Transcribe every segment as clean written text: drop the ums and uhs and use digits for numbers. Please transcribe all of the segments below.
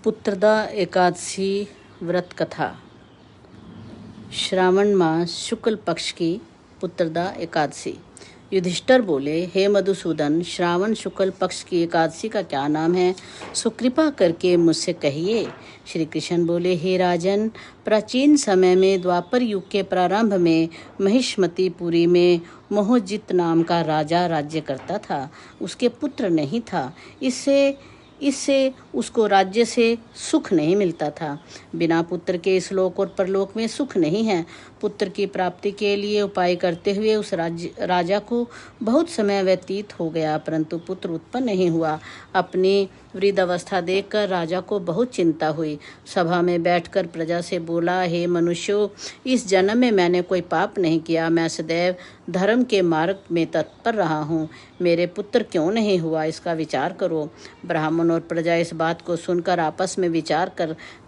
पुत्रदा एकादशी व्रत कथा। श्रावण मास शुक्ल पक्ष की पुत्रदा एकादशी। युधिष्ठिर बोले, हे मधुसूदन, श्रावण शुक्ल पक्ष की एकादशी का क्या नाम है? सुकृपा करके मुझसे कहिए। श्री कृष्ण बोले, हे राजन, प्राचीन समय में द्वापर युग के प्रारंभ में महिष्मतीपुरी में मोहजित नाम का राजा राज्य करता था। उसके पुत्र नहीं था। इससे उसको राज्य से सुख नहीं मिलता था। बिना पुत्र के इस लोक और परलोक में सुख नहीं है। पुत्र की प्राप्ति के लिए उपाय करते हुए उस राजा को बहुत समय व्यतीत हो गया, परंतु पुत्र उत्पन्न नहीं हुआ। अपनी वृद्ध अवस्था देखकर राजा को बहुत चिंता हुई। सभा में बैठकर प्रजा से बोला, हे मनुष्यों, इस जन्म में मैंने कोई पाप नहीं किया। मैं सदैव धर्म के मार्ग में तत्पर रहा हूँ। मेरे पुत्र क्यों नहीं हुआ, इसका विचार करो। ब्राह्मण और प्रजा इस बात को सुनकर आपस में विचार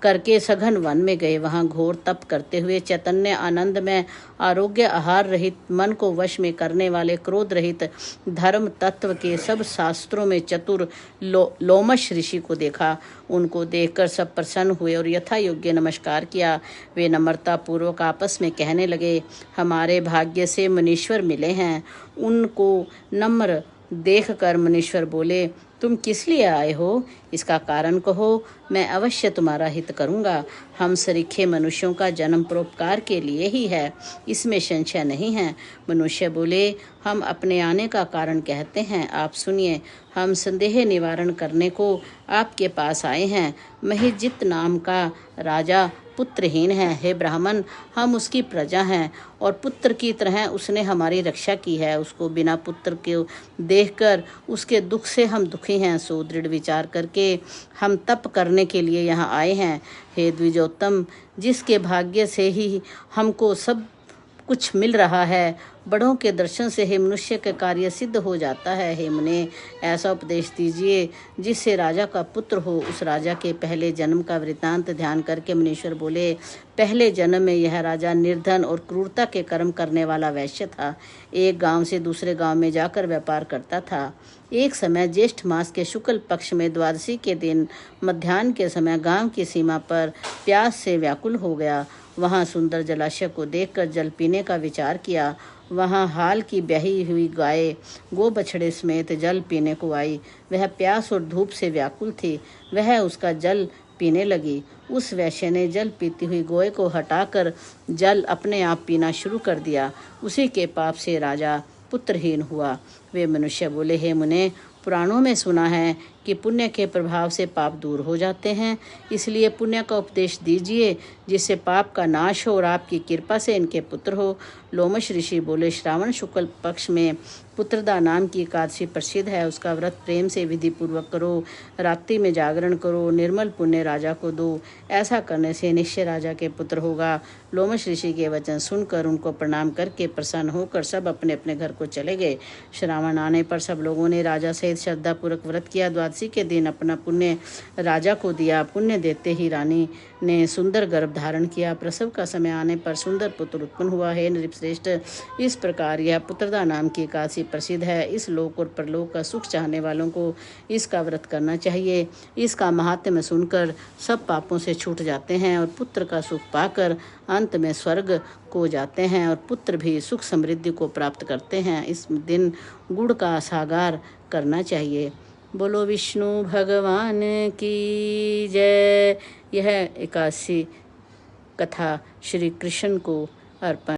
करके सघन वन में गए। वहां घोर तप करते हुए चैतन्य आनंद में आरोग्य आहार रहित मन को वश में करने वाले क्रोध रहित धर्म तत्व के सब शास्त्रों में चतुर लोमश ऋषि को देखा। उनको देखकर सब प्रसन्न हुए और यथा योग्य नमस्कार किया। वे नम्रता पूर्वक आपस में कहने लगे, हमारे भाग्य से मुनीश्वर मिले हैं। उनको नम्र देखकर मुनीश्वर बोले, तुम किस लिए आए हो? इसका कारण कहो, मैं अवश्य तुम्हारा हित करूंगा। हम सरीखे मनुष्यों का जन्म परोपकार के लिए ही है, इसमें संशय नहीं है। मनुष्य बोले, हम अपने आने का कारण कहते हैं, आप सुनिए। हम संदेह निवारण करने को आपके पास आए हैं। महिजित नाम का राजा पुत्रहीन है। हे ब्राह्मण, हम उसकी प्रजा हैं और पुत्र की तरह उसने हमारी रक्षा की है। उसको बिना पुत्र के देखकर उसके दुख से हम दुखी हैं। सो दृढ़ विचार करके हम तप करने के लिए यहाँ आए हैं। हे द्विजोत्तम, जिसके भाग्य से ही हमको सब कुछ मिल रहा है, बड़ों के दर्शन से ही मनुष्य का कार्य सिद्ध हो जाता है। हे मुने, ऐसा उपदेश दीजिए जिससे राजा का पुत्र हो। उस राजा के पहले जन्म का वृत्तांत ध्यान करके मुनीश्वर बोले, पहले जन्म में यह राजा निर्धन और क्रूरता के कर्म करने वाला वैश्य था। एक गांव से दूसरे गांव में जाकर व्यापार करता था। एक समय ज्येष्ठ मास के शुक्ल पक्ष में द्वादशी के दिन मध्याह्न के समय गांव की सीमा पर प्यास से व्याकुल हो गया। वहां सुंदर जलाशय को देखकर जल पीने का विचार किया। वहां हाल की ब्याही हुई गाय गो बछड़े समेत जल पीने को आई। वह प्यास और धूप से व्याकुल थी। वह उसका जल पीने लगी। उस वैश्य ने जल पीती हुई गाय को हटाकर जल अपने आप पीना शुरू कर दिया। उसी के पाप से राजा पुत्रहीन हुआ। वे मनुष्य बोले, हे मुने, पुराणों में सुना है कि पुण्य के प्रभाव से पाप दूर हो जाते हैं। इसलिए पुण्य का उपदेश दीजिए जिससे पाप का नाश हो और आपकी कृपा से इनके पुत्र हो। लोमश ऋषि बोले, श्रावण शुक्ल पक्ष में पुत्रदा नाम की एकादशी प्रसिद्ध है। उसका व्रत प्रेम से विधि पूर्वक करो। रात्रि में जागरण करो। निर्मल पुण्य राजा को दो। ऐसा करने से निश्चय राजा के पुत्र होगा। लोमश ऋषि के वचन सुनकर उनको प्रणाम करके प्रसन्न होकर सब अपने अपने घर को चले गए। श्रावण आने पर सब लोगों ने राजा सहित श्रद्धापूर्वक व्रत किया। द्वादशी के दिन अपना पुण्य राजा को दिया। पुण्य देते ही रानी ने सुंदर गर्भ धारण किया। प्रसव का समय आने पर सुंदर पुत्र उत्पन्न हुआ। हे नृपश्रेष्ठ, इस प्रकार यह पुत्रदा नाम की एकादशी प्रसिद्ध है। इस लोक और परलोक का सुख चाहने वालों को इसका व्रत करना चाहिए। इसका महात्म्य सुनकर सब पापों से छूट जाते हैं और पुत्र का सुख पाकर अंत में स्वर्ग को जाते हैं और पुत्र भी सुख समृद्धि को प्राप्त करते हैं। इस दिन गुड़ का सागार करना चाहिए। बोलो विष्णु भगवान की जय। यह एकादशी कथा श्री कृष्ण को अर्पण।